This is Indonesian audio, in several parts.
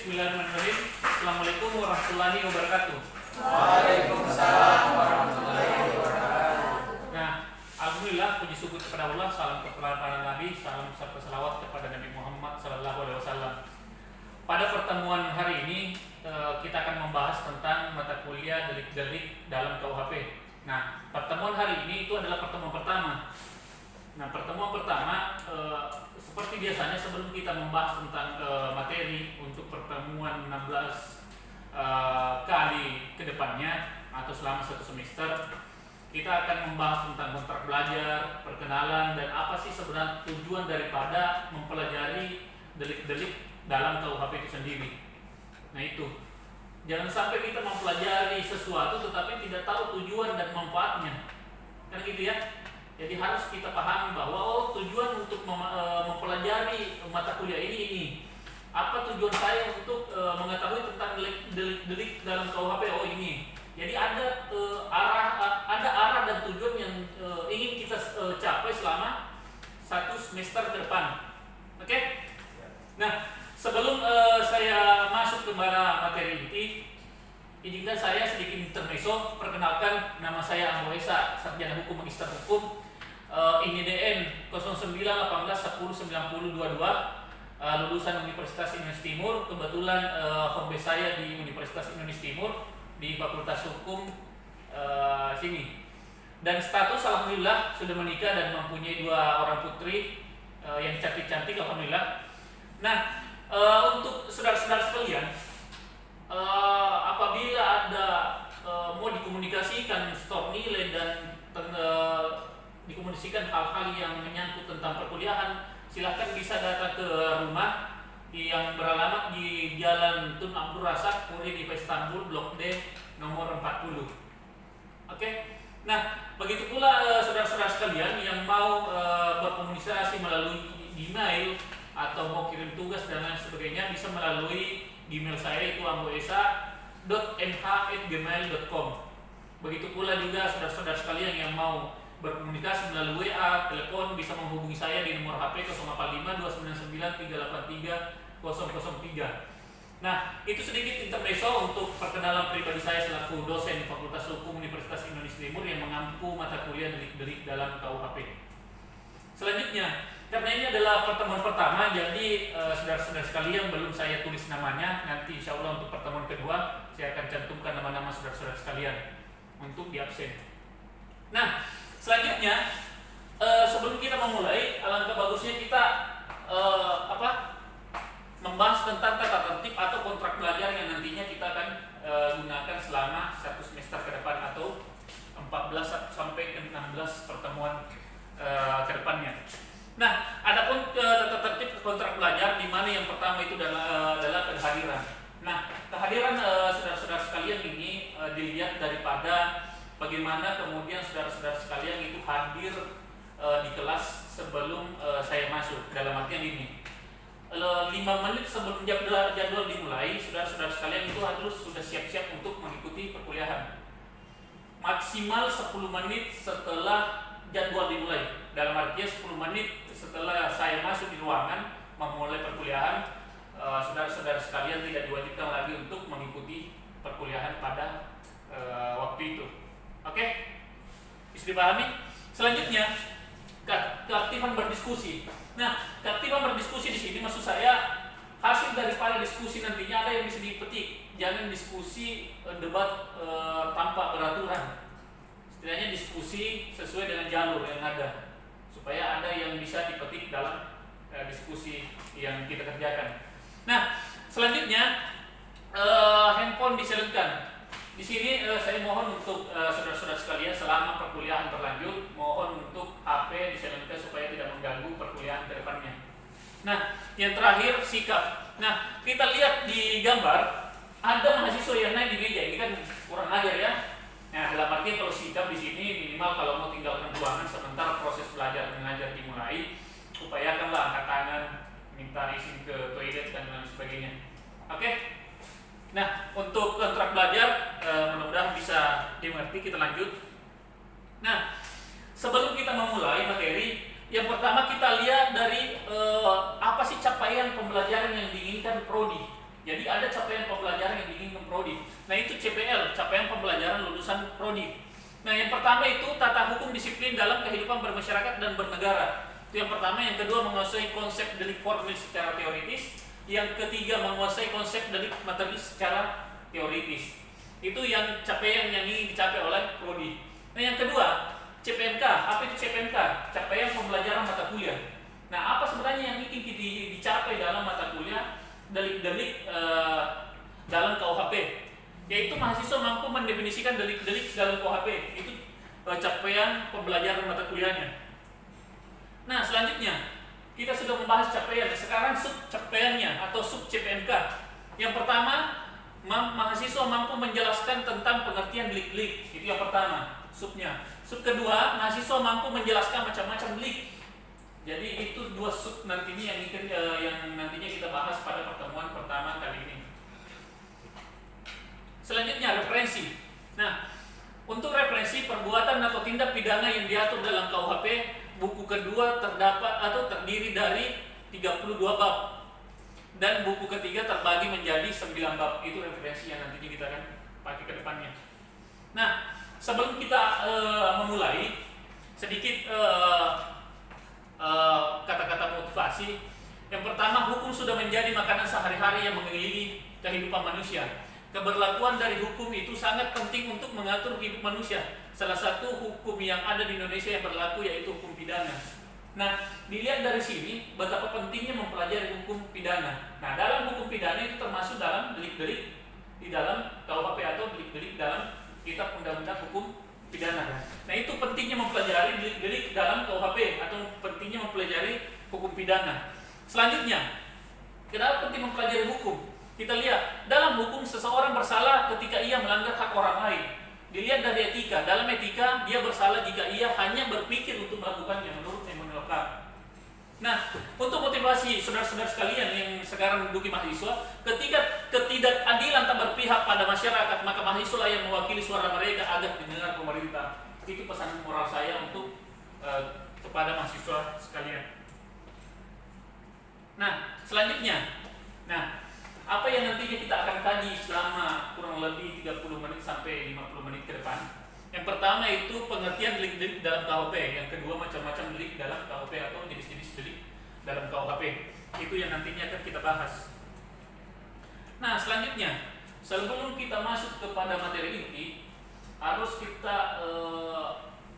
Bismillahirrahmanirrahim. Assalamualaikum warahmatullahi wabarakatuh. Waalaikumsalam warahmatullahi wabarakatuh. Nah, alhamdulillah, puji syukur kepada Allah, salam kepada para nabi, salam serta salawat kepada Nabi Muhammad SAW. Pada pertemuan hari ini kita akan membahas tentang mata kuliah delik-delik dalam KUHP. Nah, pertemuan hari ini itu adalah pertemuan pertama. Nah, pertemuan pertama seperti biasanya sebelum kita membahas tentang materi untuk pertemuan 16 kali ke depannya atau selama satu semester, kita akan membahas tentang kontrak belajar, perkenalan, dan apa sih sebenarnya tujuan daripada mempelajari delik-delik dalam KUHP itu sendiri. Nah, itu jangan sampai kita mempelajari sesuatu tetapi tidak tahu tujuan dan manfaatnya, kan gitu ya. Jadi harus kita pahami bahwa tujuan untuk mempelajari mata kuliah ini. Apa tujuan saya untuk mengetahui tentang delik dalam KUHP? Ini. Jadi ada arah dan tujuan yang ingin kita capai selama satu semester ke depan. Oke? Nah, sebelum saya masuk ke materi inti, izinkan saya sedikit intermezzo. Perkenalkan, nama saya Ambo Esa, sarjana hukum magister hukum. INIDN 0918109022, lulusan Universitas Indonesia Timur. Kebetulan home base saya di Universitas Indonesia Timur di Fakultas Hukum sini. Dan status alhamdulillah sudah menikah dan mempunyai 2 orang putri yang cantik-cantik alhamdulillah. Nah, untuk saudara-saudara sekalian, apabila ada mau dikomunikasikan stok nilai dan dikomunikasikan hal-hal yang menyangkut tentang perkuliahan, silahkan bisa datang ke rumah yang beralamat di Jalan Tun Abdul Razak, Puri di Istanbul, Blok D nomor 40. Oke. Nah, begitu pula saudara-saudara sekalian yang mau berkomunikasi melalui email atau mau kirim tugas dan lain sebagainya, bisa melalui email saya, itu amboesa.mh@gmail.com. Begitu pula juga saudara-saudara sekalian yang mau berkomunikasi melalui WA, telepon, bisa menghubungi saya di nomor HP 0852993003. Nah, itu sedikit intermezzo untuk perkenalan pribadi saya selaku dosen di Fakultas Hukum Universitas Indonesia Timur yang mengampu mata kuliah delik-delik dalam KUHP. Selanjutnya, karena ini adalah pertemuan pertama, jadi saudara-saudara sekalian belum saya tulis namanya. Nanti insya Allah untuk pertemuan kedua saya akan cantumkan nama-nama saudara-saudara sekalian untuk di absen. Nah, selanjutnya sebelum kita memulai, alangkah bagusnya kita membahas tentang tata tertib atau kontrak belajar yang nantinya kita akan gunakan selama satu semester ke depan atau 14 sampai ke 16 pertemuan ke depannya. Nah, adapun tata tertib kontrak belajar, di mana yang pertama itu adalah kehadiran. Nah, kehadiran saudara-saudara sekalian ini dilihat daripada bagaimana kemudian saudara-saudara sekalian itu hadir di kelas sebelum saya masuk. Dalam artian ini 5 menit sebelum jadwal dimulai, saudara-saudara sekalian itu harus sudah siap-siap untuk mengikuti perkuliahan. Maksimal 10 menit setelah jadwal dimulai. Dalam artian 10 menit setelah saya masuk di ruangan memulai perkuliahan, saudara-saudara sekalian tidak diwajibkan lagi untuk mengikuti perkuliahan pada waktu itu. Oke? Bisa dipahami? Selanjutnya, keaktifan berdiskusi. Nah, keaktifan berdiskusi di sini maksud saya hasil daripada diskusi nantinya ada yang bisa dipetik. Jangan diskusi debat tanpa peraturan. Setidaknya diskusi sesuai dengan jalur yang ada, supaya ada yang bisa dipetik dalam diskusi yang kita kerjakan. Nah, selanjutnya handphone disilentkan. Di sini saya mohon untuk saudara-saudara sekalian selama perkuliahan berlanjut, mohon untuk HP disilentkan supaya tidak mengganggu perkuliahan ke depannya. Nah, yang terakhir sikap. Nah, kita lihat di gambar ada mahasiswa yang naik di meja, ini kan kurang ajar ya. Nah, dalam artian kalau sikap di sini minimal kalau mau tinggalkan ruangan sebentar proses belajar mengajar dimulai, upayakanlah angkat tangan, minta izin ke toilet dan lain sebagainya. Oke? Nah, untuk kontrak belajar mudah-mudahan bisa dimengerti. Kita lanjut. Nah, sebelum kita memulai materi, yang pertama kita lihat dari apa sih capaian pembelajaran yang diinginkan prodi. Jadi ada capaian pembelajaran yang diinginkan prodi. Nah itu CPL, capaian pembelajaran lulusan prodi. Nah yang pertama itu tata hukum disiplin dalam kehidupan bermasyarakat dan bernegara. Itu yang pertama. Yang kedua menguasai konsep delik formil secara teoritis. Yang ketiga menguasai konsep delik materialis secara teoritis. Itu yang capaian yang ingin dicapai oleh prodi. Nah yang kedua CPMK. Apa itu CPMK? Capaian pembelajaran mata kuliah. Nah apa sebenarnya yang ingin dicapai dalam mata kuliah delik-delik dalam KUHP? Yaitu mahasiswa mampu mendefinisikan delik-delik dalam KUHP. Itu capaian pembelajaran mata kuliahnya. Nah selanjutnya kita sudah membahas capaian. Sekarang sub capaiannya atau sub CPMK. Yang pertama, mahasiswa mampu menjelaskan tentang pengertian delik-delik. Itu yang pertama, subnya. Sub kedua, mahasiswa mampu menjelaskan macam-macam delik. Jadi itu dua sub nantinya yang nantinya kita bahas pada pertemuan pertama kali ini. Selanjutnya referensi. Nah, untuk referensi perbuatan atau tindak pidana yang diatur dalam KUHP, buku kedua terdapat atau terdiri dari 32 bab. Dan buku ketiga terbagi menjadi 9 bab. Itu referensi yang nantinya kita akan pakai ke depannya. Nah, sebelum kita memulai sedikit kata-kata motivasi. Yang pertama, hukum sudah menjadi makanan sehari-hari yang mengelilingi kehidupan manusia. Keberlakuan dari hukum itu sangat penting untuk mengatur hidup manusia. Salah satu hukum yang ada di Indonesia yang berlaku yaitu hukum pidana. Nah, dilihat dari sini betapa pentingnya mempelajari hukum pidana. Nah, dalam hukum pidana itu termasuk dalam delik-delik di dalam KUHP atau delik-delik dalam Kitab Undang-Undang Hukum Pidana. Nah, itu pentingnya mempelajari delik-delik dalam KUHP atau pentingnya mempelajari hukum pidana. Selanjutnya, kenapa penting mempelajari hukum? Kita lihat, dalam hukum seseorang bersalah ketika ia melanggar hak orang lain. Dilihat dari etika. Dalam etika, dia bersalah jika ia hanya berpikir untuk melakukannya menurut Immanuel Kant. Nah, untuk motivasi saudara-saudara sekalian yang sekarang menduduki mahasiswa, ketika ketidakadilan tak berpihak pada masyarakat, maka mahasiswa yang mewakili suara mereka agar didengar pemerintah. Itu pesan moral saya untuk kepada mahasiswa sekalian. Nah, selanjutnya, apa yang nantinya kita akan kaji selama kurang lebih 30 menit sampai 50 menit ke depan. Yang pertama itu pengertian delik-delik dalam KUHP. Yang kedua macam-macam delik dalam KUHP atau jenis-jenis delik dalam KUHP. Itu yang nantinya akan kita bahas. Nah selanjutnya, sebelum kita masuk kepada materi inti, harus kita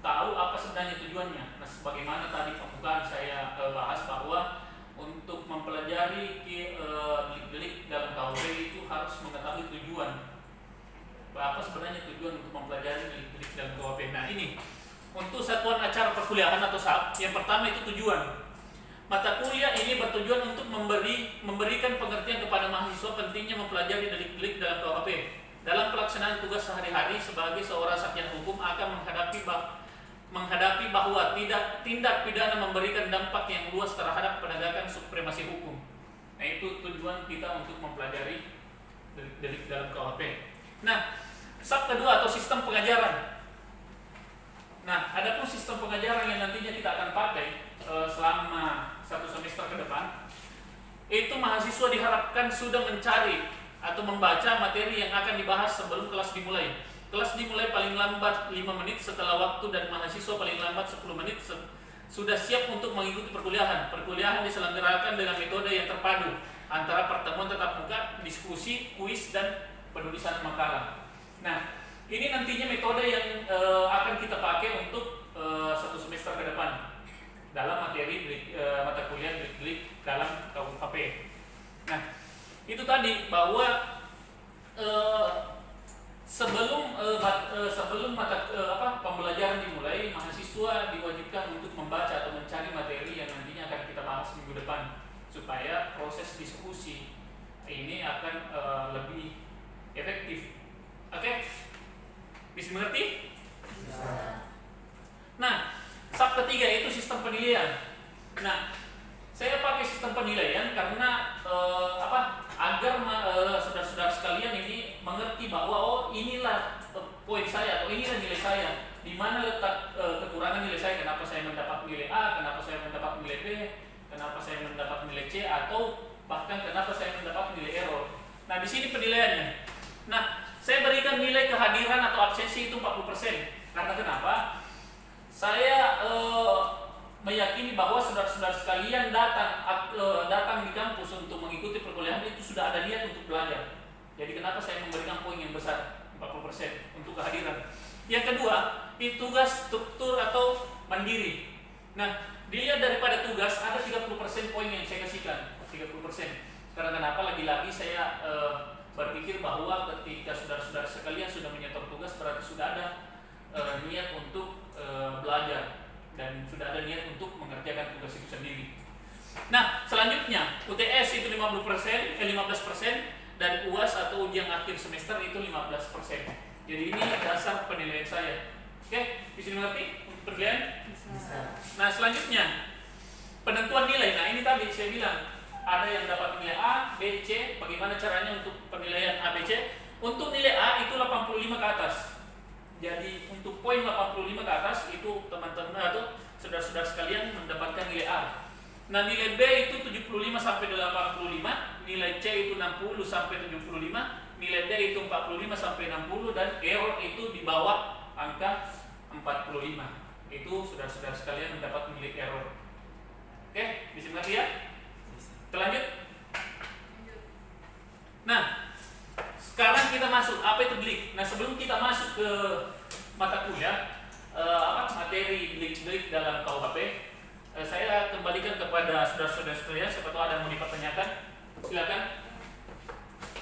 tahu apa sebenarnya tujuannya. Nah sebagaimana tadi pembukaan saya bahas bahwa untuk mempelajari delik-delik dalam KUHP itu harus mengetahui tujuan. Apa sebenarnya tujuan untuk mempelajari delik-delik dalam KUHP? Nah ini untuk satuan acara perkuliahan atau SAP. Yang pertama itu tujuan. Mata kuliah ini bertujuan untuk memberikan pengertian kepada mahasiswa pentingnya mempelajari delik-delik dalam KUHP. Dalam pelaksanaan tugas sehari-hari sebagai seorang sarjana hukum akan menghadapi bahwa tindak pidana memberikan dampak yang luas terhadap penegakan supremasi hukum. Nah itu tujuan kita untuk mempelajari delik dalam KUHP. Nah, SAP kedua atau sistem pengajaran. Nah, adapun sistem pengajaran yang nantinya kita akan pakai selama 1 semester ke depan, itu mahasiswa diharapkan sudah mencari atau membaca materi yang akan dibahas sebelum kelas dimulai. Kelas dimulai paling lambat 5 menit setelah waktu dan mahasiswa paling lambat 10 menit sudah siap untuk mengikuti perkuliahan. Perkuliahan diselenggarakan dengan metode yang terpadu antara pertemuan tatap muka, diskusi, kuis, dan penulisan makalah. Nah, ini nantinya metode yang akan kita pakai untuk 1 semester ke depan dalam materi mata kuliah delik dalam KUHP. Nah, itu tadi bahwa sebelum pembelajaran dimulai, mahasiswa diwajibkan untuk membaca atau mencari materi yang nantinya akan kita bahas minggu depan supaya proses diskusi ini akan lebih efektif. Oke? Bisa mengerti? Bisa. Nah, SAP ketiga itu sistem penilaian. Nah, saya pakai sistem penilaian karena agar saudara-saudara sekalian ini mengerti bahwa inilah poin saya atau inilah nilai saya. Di mana letak kekurangan nilai saya? Kenapa saya mendapat nilai A? Kenapa saya mendapat nilai B? Kenapa saya mendapat nilai C? Atau bahkan kenapa di sini penilaiannya. Nah, saya berikan nilai kehadiran atau absensi itu 40%. Karena kenapa? Saya meyakini bahwa saudara-saudara sekalian datang di kampus untuk mengikuti perkuliahan itu sudah ada niat untuk belajar. Jadi kenapa saya memberikan poin yang besar 40% untuk kehadiran. Yang kedua, itu tugas struktur atau mandiri. Nah, dilihat daripada tugas ada 30% poin yang saya kasihkan, 30%. Karena kenapa? Lagi-lagi saya berpikir bahwa ketika saudara-saudara sekalian sudah menyetor tugas berarti sudah ada niat untuk belajar dan sudah ada niat untuk mengerjakan tugas itu sendiri. Nah, selanjutnya UTS itu 15%, 15% dan UAS atau ujian akhir semester itu 15%. Jadi ini dasar penilaian saya. Oke, bisa dimengerti untuk penilaian? Bisa. Nah, selanjutnya penentuan nilai. Nah, ini tadi saya bilang ada yang dapat nilai A, B, C. Bagaimana caranya untuk penilaian A, B, C? Untuk nilai A itu 85 ke atas. Jadi untuk poin 85 ke atas itu teman-teman atau saudara-saudara sekalian mendapatkan nilai A. Nah, nilai B itu 75 sampai 85, nilai C itu 60 sampai 75, nilai D itu 45 sampai 60 dan error itu di bawah angka 45. Itu saudara-saudara sekalian mendapat nilai error. Oke, bisa mengerti ya? Kita lanjut. Nah, sekarang kita masuk apa itu delik. Nah, sebelum kita masuk ke mata kuliah materi delik dalam KUHP, saya kembalikan kepada saudara-saudara sekalian. Siapa tahu ada yang mau dipertanyakan, silakan.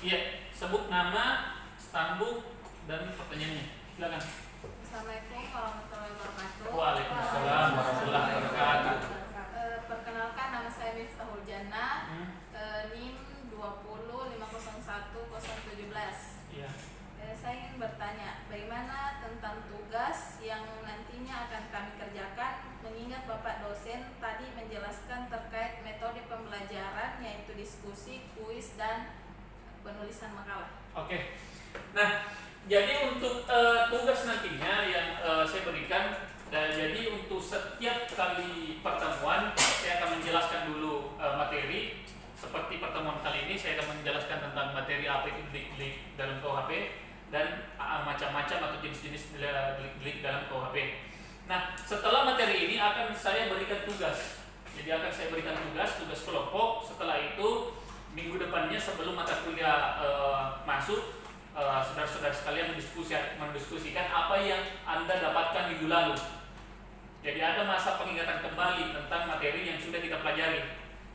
Iya, sebut nama, stambuk dan pertanyaannya. Silakan. Assalamualaikum warahmatullahi wabarakatuh. Waalaikumsalam warahmatullahi wabarakatuh. Perkenalkan, nama saya Miftahul Jannah, NIM 20501-017. Iya. Saya ingin bertanya, bagaimana tentang tugas yang nantinya akan kami kerjakan, mengingat Bapak dosen tadi menjelaskan terkait metode pembelajaran, yaitu diskusi, kuis, dan penulisan makalah. Oke. Nah, jadi untuk tugas nantinya yang saya berikan, jadi untuk setiap kali pertemuan saya akan menjelaskan dulu materi. Seperti pertemuan kali ini saya akan menjelaskan tentang materi apa itu delik dalam KUHP dan macam-macam atau jenis-jenis delik dalam KUHP. Nah, setelah materi ini akan saya berikan tugas. Jadi akan saya berikan tugas kelompok. Setelah itu minggu depannya sebelum mata kuliah masuk, saudara-saudara sekalian mendiskusikan apa yang Anda dapatkan minggu lalu. Jadi ada masa pengingatan kembali tentang materi yang sudah kita pelajari.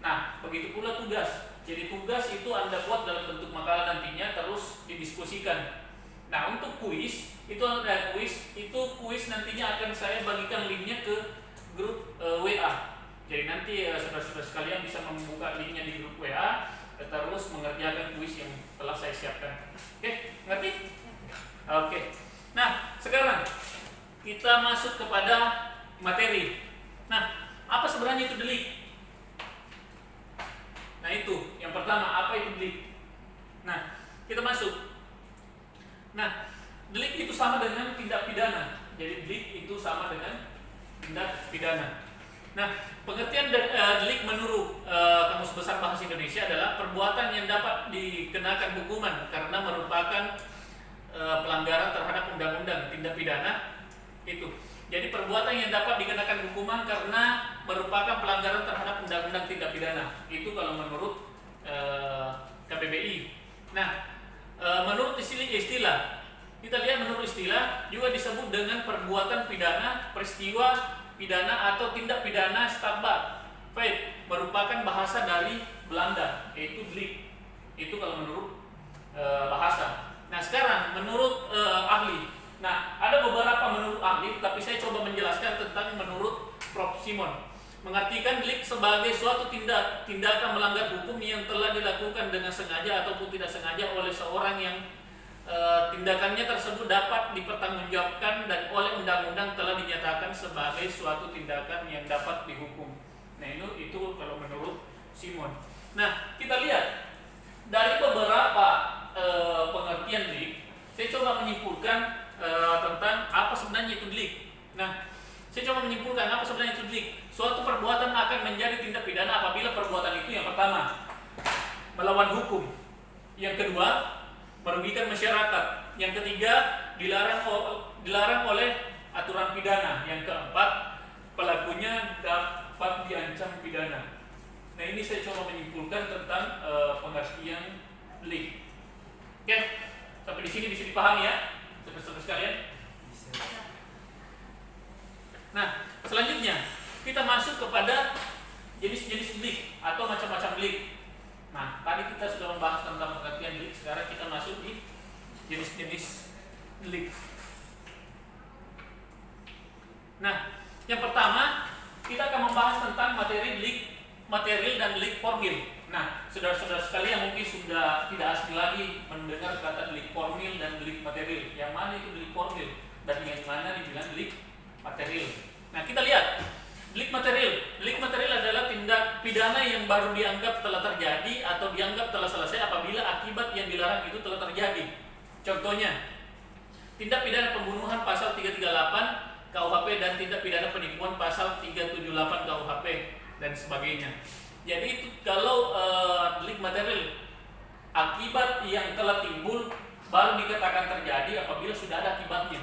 Nah, begitu pula tugas. Jadi tugas itu Anda buat dalam bentuk makalah nantinya terus didiskusikan. Nah, untuk kuis, itu ada kuis nantinya akan saya bagikan linknya ke grup WA. Jadi nanti saudara-saudara sekalian bisa membuka linknya di grup WA terus mengerjakan kuis yang telah saya siapkan. Oke, ngerti? Oke. Nah, sekarang kita masuk kepada materi. Nah, apa sebenarnya itu delik? Nah, itu yang pertama, apa itu delik? Nah, kita masuk. Nah, delik itu sama dengan tindak pidana. Jadi delik itu sama dengan tindak pidana. Nah, pengertian delik menurut Kamus Besar Bahasa Indonesia adalah perbuatan yang dapat dikenakan hukuman karena merupakan pelanggaran terhadap undang-undang. Tindak pidana itu. Jadi perbuatan yang dapat dikenakan hukuman karena merupakan pelanggaran terhadap undang-undang tindak pidana. Itu kalau menurut KBBI. Nah, menurut istilah, kita lihat menurut istilah juga disebut dengan perbuatan pidana, peristiwa pidana atau tindak pidana stabat. Feit merupakan bahasa dari Belanda, yaitu delik. Itu kalau menurut bahasa. Nah, sekarang menurut ahli. Nah, ada beberapa menurut ahli, tapi saya coba menjelaskan tentang menurut Prof. Simon. Mengartikan delik sebagai suatu tindakan melanggar hukum yang telah dilakukan dengan sengaja ataupun tidak sengaja oleh seorang yang tindakannya tersebut dapat dipertanggungjawabkan dan oleh undang-undang telah dinyatakan sebagai suatu tindakan yang dapat dihukum. Nah, itu kalau menurut Simon. Nah, kita lihat dari beberapa pengertian delik, saya coba menyimpulkan tentang apa sebenarnya itu delik. Nah, saya coba menyimpulkan apa sebenarnya itu delik. Suatu perbuatan akan menjadi tindak pidana apabila perbuatan itu yang pertama melawan hukum, Yang kedua, merugikan masyarakat. Yang ketiga, dilarang oleh aturan pidana. Yang keempat, pelakunya dapat diancam pidana. Nah, ini saya coba menyimpulkan tentang pengertian delik. Oke, sampai di sini bisa dipahami ya, saudara-saudara sekalian. Nah, selanjutnya kita masuk kepada jenis-jenis delik atau macam-macam delik. Nah, tadi kita sudah membahas tentang pengertian delik, sekarang kita masuk di jenis-jenis delik. Nah, yang pertama kita akan membahas tentang materi delik material dan delik formil. Nah, saudara-saudara sekalian mungkin sudah tidak asing lagi mendengar kata delik formil dan delik material. Yang mana itu delik formil dan yang mana dibilang delik material. Nah, kita lihat delik material. Delik material adalah tindak pidana yang baru dianggap telah terjadi atau dianggap telah selesai apabila akibat yang dilarang itu telah terjadi. Contohnya, tindak pidana pembunuhan pasal 338 KUHP dan tindak pidana penipuan pasal 378 KUHP dan sebagainya. Jadi itu kalau delik material, akibat yang telah timbul baru dikatakan terjadi apabila sudah ada akibatnya.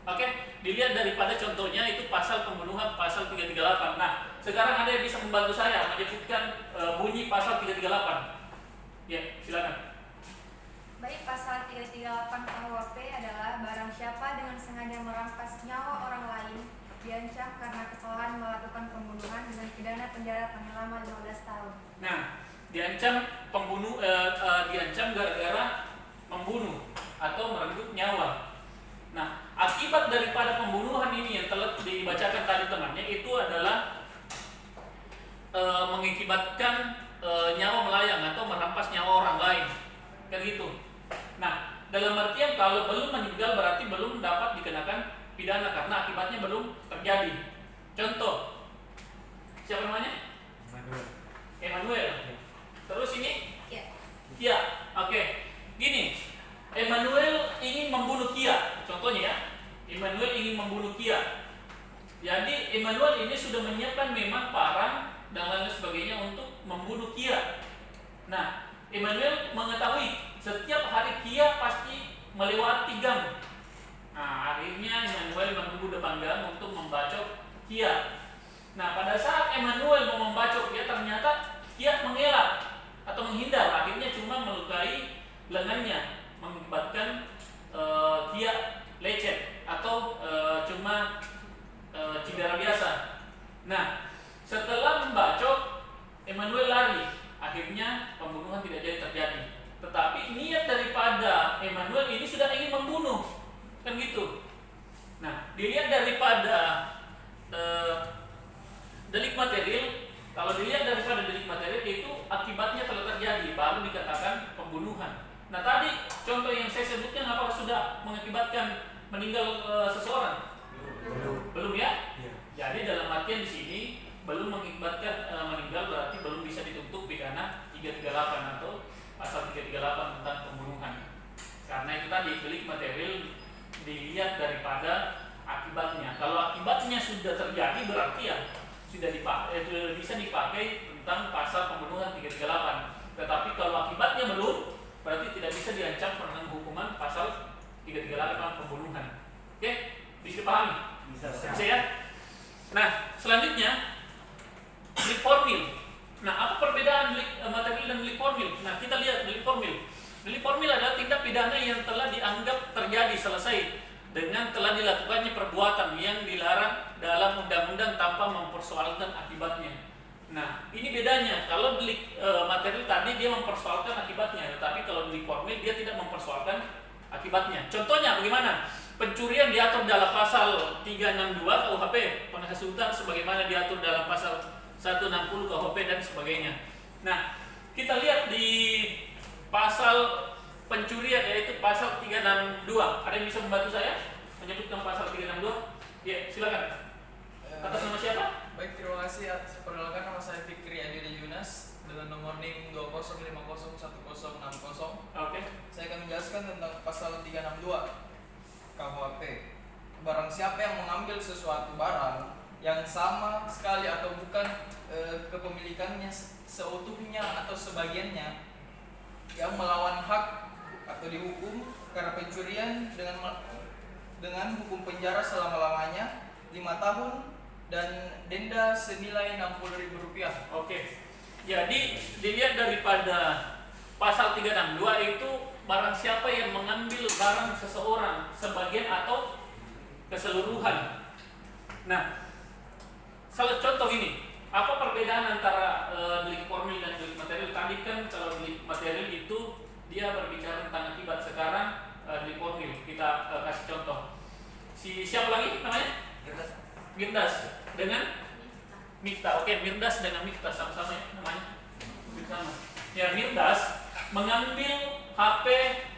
Oke, dilihat daripada contohnya itu pasal pembunuhan pasal 338. Nah, sekarang ada yang bisa membantu saya menyebutkan bunyi pasal 338. Ya, silakan. Baik, pasal 338 KUHP adalah barang siapa dengan sengaja merampas nyawa orang lain diancam karena kesalahan melakukan pembunuhan dengan pidana penjara paling lama 15 tahun. Nah, diancam diancam gara-gara membunuh atau merenggut nyawa. Nah, akibat daripada pembunuhan ini yang telah dibacakan tadi temannya itu adalah mengakibatkan nyawa melayang atau merampas nyawa orang lain, kan gitu. Nah, dalam artian kalau belum meninggal berarti belum dapat dikenakan pidana karena akibatnya belum terjadi. Contoh, siapa namanya? Emmanuel. Terus ini? Kia. Oke. Gini, Emmanuel ingin membunuh Kia. Contohnya ya, Emmanuel ingin membunuh Kia. Jadi Emmanuel ini sudah menyiapkan memang parang dan lain sebagainya untuk membunuh Kia. Nah, Emmanuel mengetahui setiap hari Kia pasti melewati gang. Nah, akhirnya Emmanuel menunggu depan gang untuk membacok Kia. Nah, pada saat Emmanuel mau membacok Kia, ternyata Kia mengelak atau menghindar. Akhirnya cuma melukai lengannya, mengakibatkan Kia lecet atau cuma cedera biasa. Nah, setelah membacok, Emmanuel lari. Akhirnya pembunuhan tidak jadi terjadi. Tetapi niat daripada Emmanuel ini sudah ingin membunuh, kan gitu. Nah, dilihat daripada delik material. Kalau dilihat daripada delik material itu akibatnya telah terjadi, baru dikatakan pembunuhan. Nah, tadi contoh yang saya sebutkan apakah sudah mengakibatkan meninggal seseorang? Belum ya? Jadi dalam artian di sini belum mengakibatkan meninggal berarti belum bisa dituntut pidana 338 atau pasal 338 tentang pembunuhan. Karena itu tadi delik material dilihat daripada akibatnya. Kalau akibatnya sudah terjadi berarti ya sudah bisa dipakai tentang pasal pembunuhan 338. Tetapi kalau akibatnya belum, berarti tidak bisa diancam dengan hukuman pasal 338 pembunuhan. Oke, bisa dipahami? Bisa ya? Nah, selanjutnya delik formil. Nah, apa perbedaan delik material dan delik formil? Nah, kita lihat delik formil. Delik formil adalah tindak pidana yang telah dianggap terjadi selesai dengan telah dilakukannya perbuatan yang dilarang dalam undang-undang tanpa mempersoalkan akibatnya. Nah, ini bedanya. Kalau delik material tadi dia mempersoalkan akibatnya, tetapi kalau delik formil dia tidak mempersoalkan akibatnya. Contohnya bagaimana? Pencurian diatur dalam pasal 362 KUHP, penghasutan sebagaimana diatur dalam pasal 160 KUHP dan sebagainya. Nah, kita lihat di pasal pencurian yaitu pasal 362. Ada yang bisa membantu saya menyebutkan pasal 362? Ya, silakan. Atas nama siapa? Baik, terima kasih. Perkenalkan, nama saya Fikri Adiri Yunas dengan nomor NIM 20501060. Oke. Saya akan menjelaskan tentang pasal 362 KUHP. Barang siapa yang mengambil sesuatu barang yang sama sekali atau bukan kepemilikannya seutuhnya atau sebagiannya yang melawan hak atau dihukum karena pencurian dengan hukum penjara selama-lamanya 5 tahun dan denda senilai Rp60.000. Oke. Jadi dilihat daripada pasal 362 itu barang siapa yang mengambil barang seseorang sebagian atau keseluruhan. Nah, salah contoh ini, apa perbedaan antara delik formil dan delik material? Tadi kan kalau delik material itu dia berbicara tentang akibat. Sekarang delik formil kita kasih contoh. Siapa lagi namanya? Mirdas dengan Miftah. Oke, Mirdas dengan Miftah sama-sama ya namanya. Sama. Ya, Mirdas mengambil HP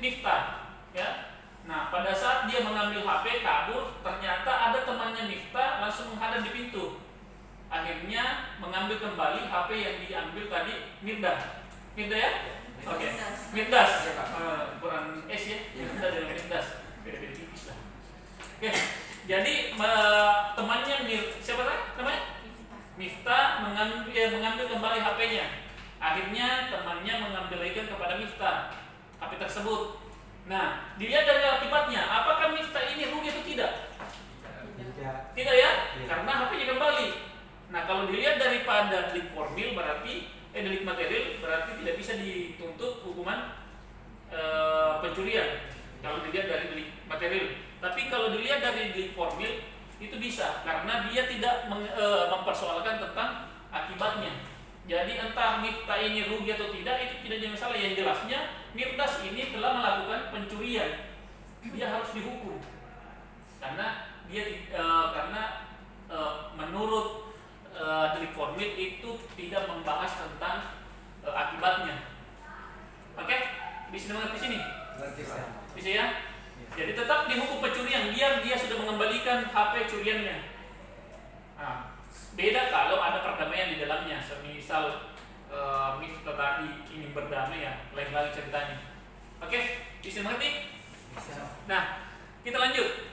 Miftah, ya. Nah, pada saat dia mengambil HP kabur, ternyata ada temannya Miftah langsung menghadang di pintu. Akhirnya mengambil kembali HP yang diambil tadi Mirdas. Mirdas ya? Oke. Mirdas. Kurang S ya. Mirdas dengan Mirdas. Beda-beda tipis lah. Oke. Jadi temannya siapa tadi namanya? Miftah mengambil kembali HP-nya. Akhirnya temannya mengembalikan kepada Miftah HP tersebut. Nah, dilihat dari akibatnya, apakah Miftah ini rugi atau tidak? Tidak ya? Karena HP-nya kembali. Nah, kalau dilihat daripada delik formil berarti delik material berarti tidak bisa dituntut hukuman pencurian kalau dilihat dari delik material. Tapi kalau dilihat dari delik formil itu bisa karena dia tidak mempersoalkan tentang akibatnya. Jadi entah Miftah ini rugi atau tidak itu tidak jadi masalah. Yang jelasnya Mirdas ini telah melakukan pencurian, dia harus dihukum karena dia menurut delik formil itu tidak membahas tentang akibatnya. Oke, bisa mengerti sini? Bisa ya? Jadi tetap dihukum pencurian biar dia sudah mengembalikan HP curiannya. Nah, beda kalau ada perdamaian di dalamnya, semisal Miftah tadi ingin berdamai ya, lain lagi ceritanya. Oke, bisa mengerti? Nah, kita lanjut.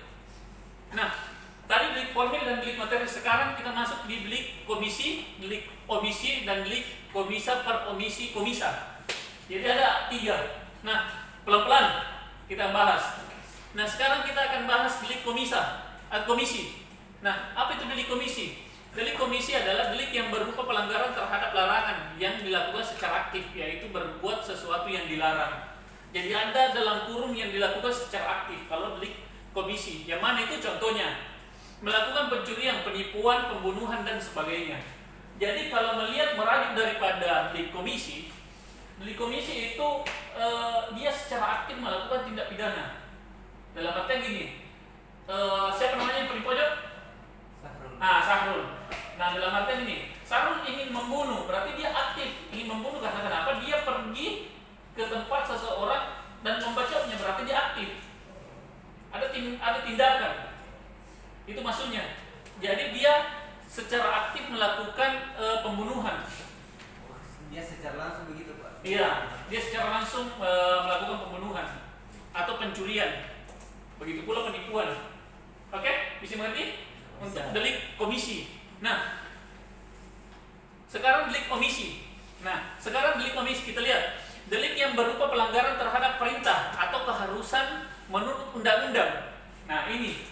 Nah, tadi delik formil dan delik material. Sekarang kita masuk di delik komisi, delik omisi dan delik komisa per omisi komisa. Jadi ada 3. Nah, pelan-pelan kita bahas. Nah, sekarang kita akan bahas delik komisi. Nah, apa itu delik komisi? Delik komisi adalah delik yang berupa pelanggaran terhadap larangan yang dilakukan secara aktif, yaitu berbuat sesuatu yang dilarang. Jadi ada dalam kurung yang dilakukan secara aktif kalau delik komisi. Yang mana itu contohnya? Melakukan pencurian, penipuan, pembunuhan dan sebagainya. Jadi kalau melihat merujuk daripada delik komisi itu dia secara aktif melakukan tindak pidana. Dalam artian gini, siapa namanya yang paling pojok? Sahrul. Nah, dalam artian ini, Sahrul ingin membunuh, berarti dia aktif ingin membunuh karena kenapa? Dia pergi ke tempat seseorang dan membacoknya, berarti dia aktif. Ada tindakan. Itu maksudnya. Jadi dia secara aktif melakukan pembunuhan. Dia secara langsung begitu, Pak? Iya, dia secara langsung melakukan pembunuhan atau pencurian. Begitu pula penipuan. Oke, bisa mengerti? Untuk delik komisi. Nah, sekarang delik omisi. Kita lihat delik yang berupa pelanggaran terhadap perintah atau keharusan menurut undang-undang. Nah, ini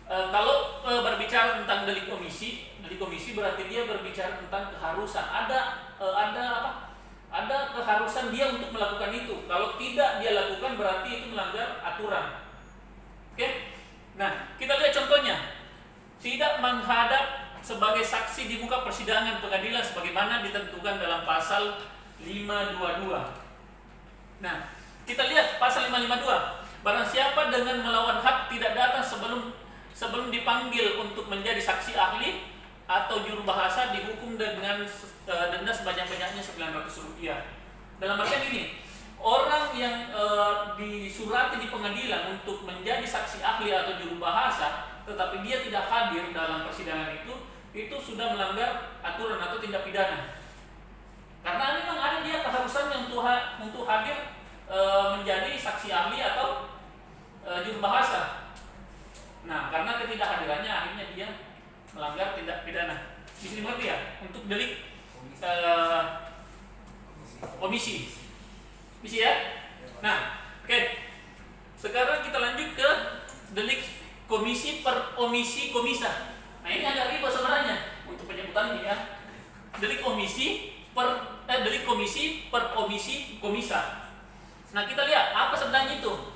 kalau berbicara tentang delik komisi berarti dia berbicara tentang keharusan. Ada keharusan dia untuk melakukan itu. Kalau tidak dia lakukan berarti itu melanggar aturan. Oke? Nah, kita lihat contohnya. Tidak menghadap sebagai saksi di muka persidangan pengadilan sebagaimana ditentukan dalam pasal 522. Nah, kita lihat pasal 552. Barang siapa dengan melawan hak tidak datang sebelum dipanggil untuk menjadi saksi ahli atau juru bahasa dihukum dengan denda sebanyak-banyaknya Rp900. Dalam artian ini, orang yang disurati di pengadilan untuk menjadi saksi ahli atau juru bahasa tetapi dia tidak hadir dalam persidangan itu sudah melanggar aturan atau tindak pidana. Karena memang ada dia keharusan untuk hadir menjadi saksi ahli atau juru bahasa. Nah, karena ketidakhadirannya akhirnya dia melanggar tindak pidana. Bisa dimengerti ya? Untuk delik omisi. Bisa ya? Nah, oke. Sekarang kita lanjut ke delik komisi per omisi komisa. Nah, ini agak ribet sebenarnya untuk penyebutannya ya. Delik komisi per omisi komisa. Nah, kita lihat apa sebenarnya itu.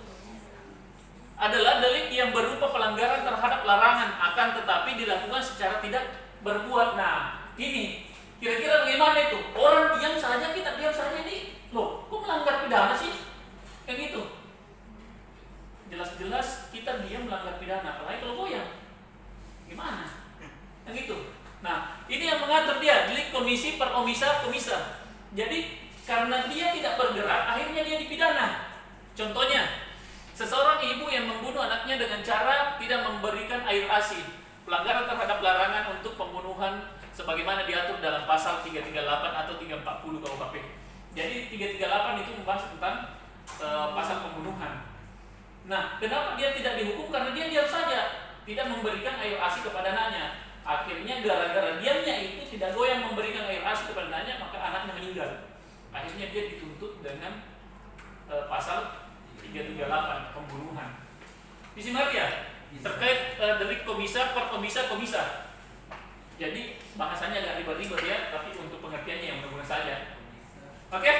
Adalah delik yang berupa pelanggaran terhadap larangan akan tetapi dilakukan secara tidak berbuat. Nah, ini kira-kira bagaimana itu? Orang diam saja, kita diam saja nih. Loh, kok melanggar pidana sih? Kayak gitu. Jelas-jelas kita diam melanggar pidana, apalagi kalau goyang. Gimana? Kayak gitu. Nah, ini yang mengatur dia, delik komisi per omisa komisa. Jadi, karena dia tidak bergerak, akhirnya dia dipidana. Contohnya, seseorang ibu yang membunuh anaknya dengan cara tidak memberikan air ASI, pelanggaran terhadap larangan untuk pembunuhan sebagaimana diatur dalam pasal 338 atau 340 KUHP. Jadi 338 itu membahas tentang pasal pembunuhan. Nah, kenapa dia tidak dihukum? Karena dia diam saja, tidak memberikan air ASI kepada anaknya. Akhirnya gara-gara diamnya itu tidak goyang memberikan air ASI kepada anaknya, maka anaknya meninggal. Akhirnya dia dituntut dengan pasal 338 pembunuhan. Bisa mengerti ya? Terkait delik komisa per komisa. Jadi bahasanya agak ribet-ribet ya, tapi untuk pengertiannya yang mudah-mudahan saja. Oke?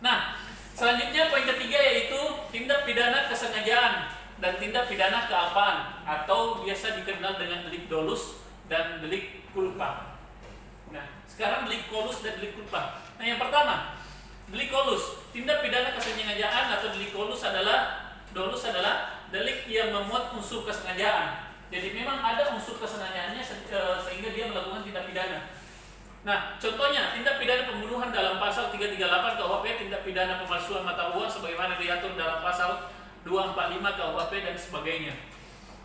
Nah, selanjutnya poin ketiga yaitu tindak pidana kesengajaan dan tindak pidana kealpaan atau biasa dikenal dengan delik dolus dan delik culpa. Nah, sekarang delik dolus dan delik culpa. Nah, yang pertama, delik dolus, tindak pidana kesengajaan atau delik dolus adalah delik yang memuat unsur kesengajaan. Jadi memang ada unsur kesengajaannya sehingga dia melakukan tindak pidana. Nah, contohnya tindak pidana pembunuhan dalam pasal 338 KUHP, tindak pidana pemalsuan mata uang sebagaimana diatur dalam pasal 245 KUHP dan sebagainya.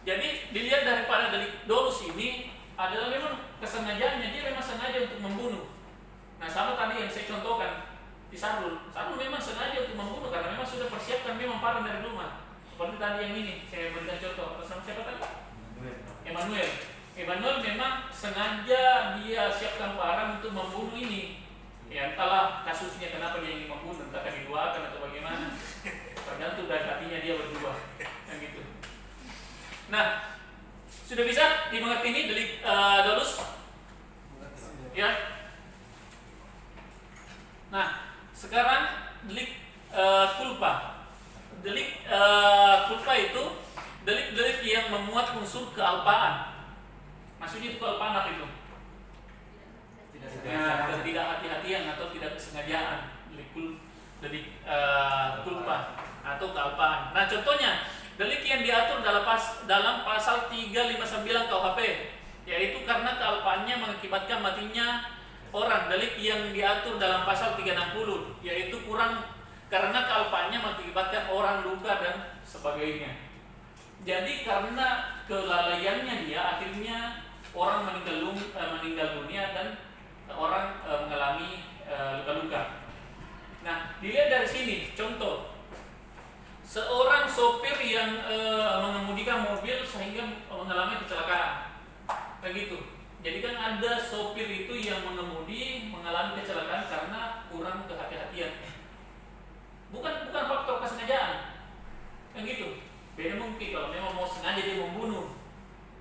Jadi dilihat daripada delik dolus ini adalah memang kesengajaannya, dia memang sengaja untuk membunuh. Nah, sama tadi yang saya contohkan di Sarul memang sengaja untuk membunuh karena memang sudah persiapkan memang parang dari rumah. Seperti tadi yang ini saya berikan contoh. Atas nama siapa tadi? Emmanuel memang sengaja dia siapkan parang untuk membunuh ini. Ya entahlah kasusnya kenapa dia ingin membunuh, entah kan diduakan atau bagaimana. Tergantung dari hatinya dia berdua, yang gitu. Nah, sudah bisa dimengerti ini delik dolus? Ya. Nah, sekarang delik culpa. Delik culpa itu delik-delik yang memuat unsur kealpaan. Maksudnya itu kealpaan apa itu? Ketidakhati-hatian atau tidak kesengajaan. Delik culpa atau kealpaan. Nah, contohnya delik yang diatur dalam pasal 359 KUHP, yaitu karena kealpaannya mengakibatkan matinya orang. Delik yang diatur dalam pasal 360, yaitu karena kealpaannya mengakibatkan orang luka dan sebagainya. Jadi karena kelalaiannya dia akhirnya orang meninggal dunia dan orang mengalami luka-luka. Nah, dilihat dari sini contoh seorang sopir yang mengemudikan mobil sehingga mengalami kecelakaan, begitu. Jadi kan ada sopir itu yang mengemudi mengalami kecelakaan karena kurang kehati-hatian. Bukan faktor kesengajaan, yang gitu. Beda mungkin kalau memang mau sengaja dia membunuh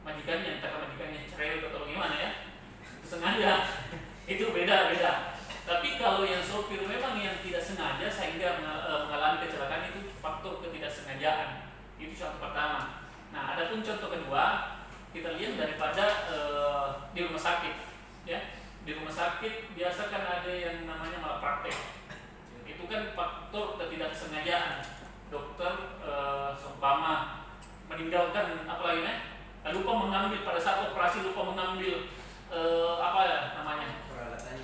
majikannya, entah majikannya cerewet atau bagaimana ya, sengaja itu beda. Tapi kalau yang sopir memang yang tidak sengaja sehingga mengalami kecelakaan, itu faktor ketidaksengajaan. Itu contoh pertama. Nah, adapun contoh kedua kita lihat daripada di rumah sakit, ya. Di rumah sakit biasa kan ada yang namanya malapraktek. Itu kan faktor ketidaksengajaan. Dokter seumpama meninggalkan lupa mengambil pada saat operasi, lupa mengambil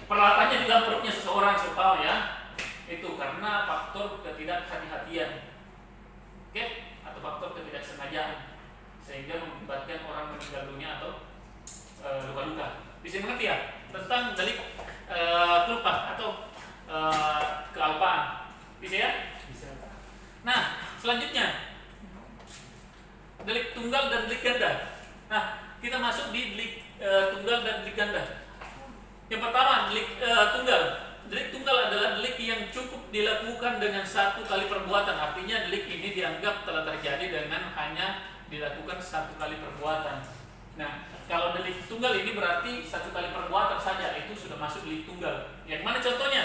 peralatannya di dalam perutnya seseorang seumpama ya. Itu karena faktor ketidakhati-hatian. Oke? Atau faktor ketidaksengajaan sehingga mengakibatkan orang meninggal dunia atau luka-luka. Bisa mengerti ya tentang delik culpa atau kealpaan? Bisa ya? Bisa. Nah, selanjutnya delik tunggal dan delik ganda. Nah, kita masuk di delik tunggal dan delik ganda. Yang pertama delik tunggal. delik tunggal adalah delik yang cukup dilakukan dengan satu kali perbuatan. Artinya delik ini dianggap telah terjadi dengan hanya dilakukan satu kali perbuatan. Nah, kalau delik tunggal ini berarti satu kali perbuatan saja, itu sudah masuk delik tunggal. Yang mana contohnya?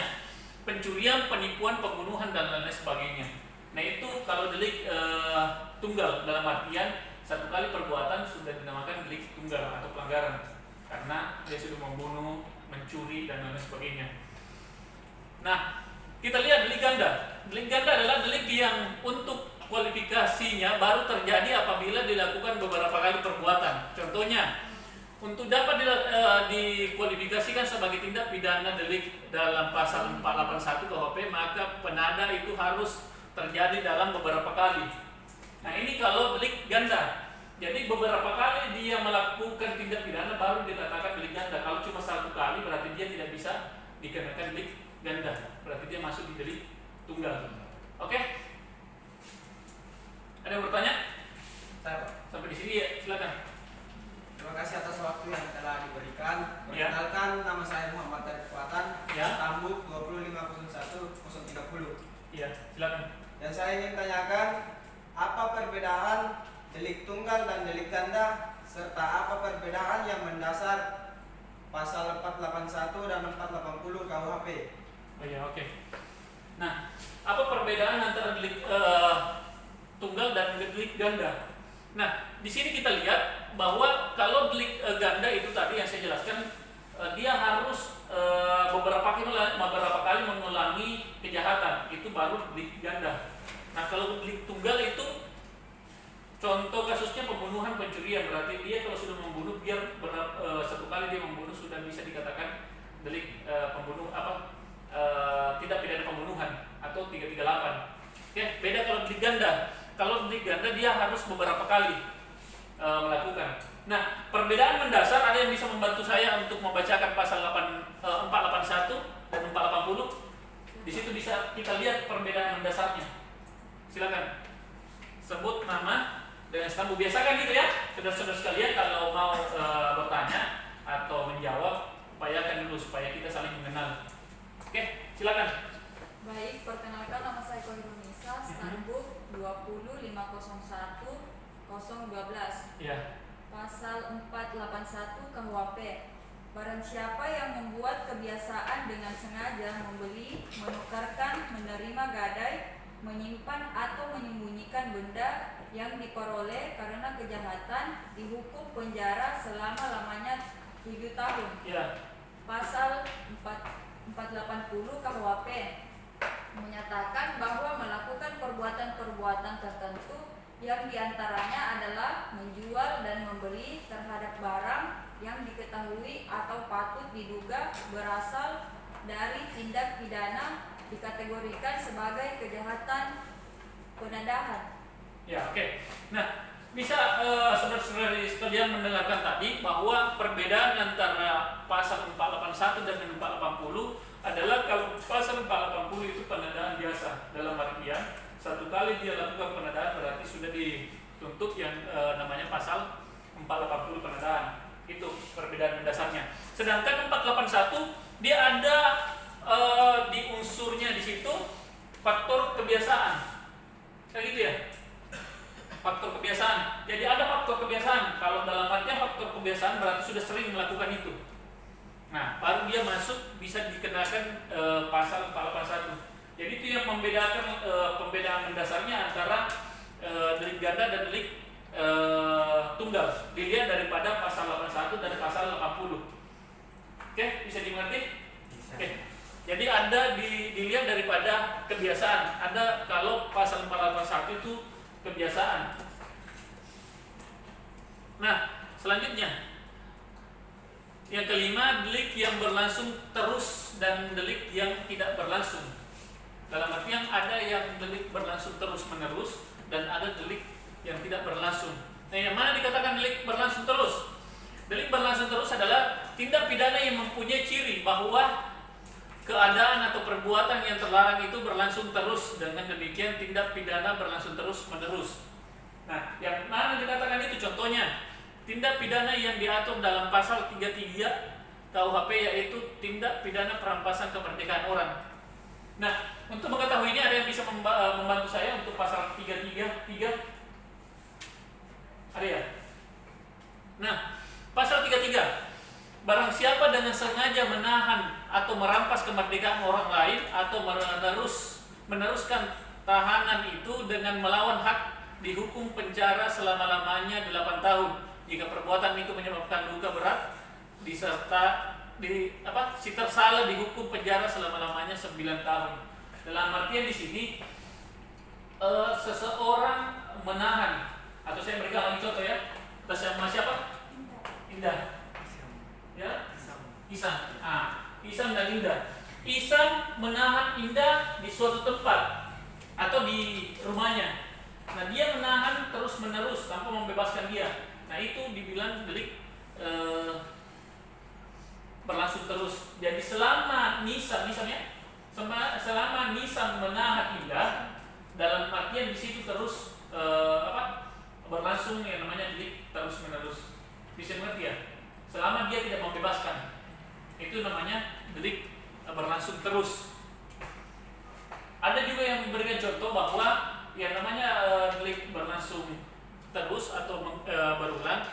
Pencurian, penipuan, pembunuhan, dan lain sebagainya. Nah, itu kalau delik tunggal dalam artian satu kali perbuatan sudah dinamakan delik tunggal atau pelanggaran, karena dia sudah membunuh, mencuri, dan lain sebagainya. Nah, kita lihat delik ganda. Delik ganda adalah delik yang untuk kualifikasinya baru terjadi apabila dilakukan beberapa kali perbuatan. Contohnya, untuk dapat dikualifikasikan sebagai tindak pidana delik dalam pasal 481 KUHP, maka penada itu harus terjadi dalam beberapa kali. Nah, ini kalau delik ganda. Jadi beberapa kali dia melakukan tindak pidana baru dikatakan delik ganda. Kalau cuma satu kali berarti dia tidak bisa dikenakan delik ganda. Berarti dia masuk di delik tunggal. Oke? Ada yang bertanya? Saya, Pak. Sampai di sini ya, silakan. Terima kasih atas waktu yang telah diberikan. Ya. Perkenalkan, nama saya Muhammad Arif Fuatan, Ya. Stambuk 2501030. Iya, silakan. Dan saya ingin tanyakan, apa perbedaan delik tunggal dan delik ganda, serta apa perbedaan yang mendasar pasal 481 dan 480 KUHP? Oh ya, oke. Nah, apa perbedaan antara delik tunggal dan delik ganda? Nah, di sini kita lihat bahwa kalau delik ganda itu tadi yang saya jelaskan, dia harus beberapa kali mengulangi kejahatan, itu baru delik ganda. Nah, kalau delik tunggal itu contoh kasusnya pembunuhan, pencurian, berarti dia kalau sudah membunuh, satu kali dia membunuh sudah bisa dikatakan delik tindak pidana pembunuhan atau 338. Oke, beda kalau delik ganda. Kalau delik ganda dia harus beberapa kali melakukan. Nah, perbedaan mendasar ada yang bisa membantu saya untuk membacakan pasal 481 dan 480. Di situ bisa kita lihat perbedaan mendasarnya. Silakan. Sebut nama dengan stambu. Biasakan gitu ya, saudara-saudara sekalian kalau mau bertanya atau menjawab, upayakan dulu supaya kita saling mengenal. Oke, silakan. Baik, perkenalkan nama saya Koirunisa, Stambuk 20501-012. Ya. Pasal 481 KUHP. Barang siapa yang membuat kebiasaan dengan sengaja membeli, menukarkan, menerima gadai, menyimpan atau menyembunyikan benda yang diperoleh karena kejahatan, dihukum penjara selama-lamanya 7 tahun. Ya. Pasal 480 KUHP menyatakan bahwa melakukan perbuatan-perbuatan tertentu yang diantaranya adalah menjual dan membeli terhadap barang yang diketahui atau patut diduga berasal dari tindak pidana dikategorikan sebagai kejahatan penadahan. Ya, oke. Nah, bisa saudara-saudari sekalian mendengarkan tadi bahwa perbedaan antara pasal 481 dan 480 adalah kalau pasal 480 itu penodaan biasa, dalam artian satu kali dia lakukan penodaan berarti sudah dituntut yang namanya pasal 480 penodaan. Itu perbedaan mendasarnya. Sedangkan 481 dia ada di unsurnya di situ faktor kebiasaan. Kayak gitu ya. Faktor kebiasaan. Jadi ada faktor kebiasaan. Kalau dalam artian faktor kebiasaan berarti sudah sering melakukan itu. Nah, baru dia masuk bisa dikenakan pasal 481. Jadi itu yang membedakan pembedaan mendasarnya antara delik ganda dan delik tunggal. Dilihat daripada pasal 81 dan pasal 80. Oke, bisa dimengerti? Bisa. Oke. Jadi ada dilihat daripada kebiasaan. Ada kalau pasal 481 itu kebiasaan. Nah, selanjutnya yang kelima, delik yang berlangsung terus dan delik yang tidak berlangsung. Dalam artian ada yang delik berlangsung terus menerus dan ada delik yang tidak berlangsung. Nah, yang mana dikatakan delik berlangsung terus? Delik berlangsung terus adalah tindak pidana yang mempunyai ciri bahwa keadaan atau perbuatan yang terlarang itu berlangsung terus. Dengan demikian tindak pidana berlangsung terus menerus. Nah, yang mana dikatakan itu contohnya tindak pidana yang diatur dalam pasal 33 KUHP, yaitu tindak pidana perampasan kemerdekaan orang. Nah, untuk mengetahui ini ada yang bisa membantu saya untuk pasal 333? Ada ya? Nah, pasal 33, barang siapa dengan sengaja menahan atau merampas kemerdekaan orang lain atau meneruskan tahanan itu dengan melawan hak, dihukum penjara selama-lamanya 8 tahun. Jika perbuatan itu menyebabkan luka berat, si tersalah dihukum penjara selama-lamanya 9 tahun. Dalam artian di sini seseorang menahan, atau saya berikan lagi contoh ya. Sama siapa? Indah. Ya? Isam. Isam dan Indah. Isam menahan Indah di suatu tempat atau di rumahnya. Nah, dia menahan terus-menerus tanpa membebaskan dia. Nah, itu dibilang delik berlangsung terus. Jadi selama Nisam menahan Indah, dalam artian di situ terus berlangsung yang namanya delik terus-menerus. Bisa mengerti ya? Selama dia tidak membebaskan, itu namanya delik berlangsung terus. Ada juga yang memberikan contoh bahwa yang namanya delik berlangsung terus atau berulang,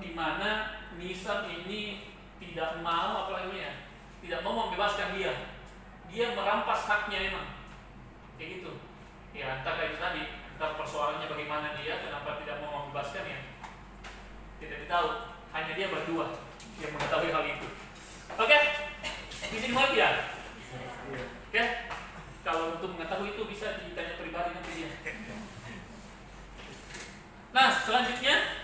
di mana Nisam ini tidak mau tidak mau membebaskan dia merampas haknya emang kayak gitu ya. Entah kayak tadi, entah persoalannya bagaimana dia, kenapa tidak mau membebaskan ya, tidak tahu, hanya dia berdua yang mengetahui hal itu. Oke, bisa dimengerti ya? Oke, kalau untuk mengetahui itu bisa ditanya pribadi nanti dia. Nah, selanjutnya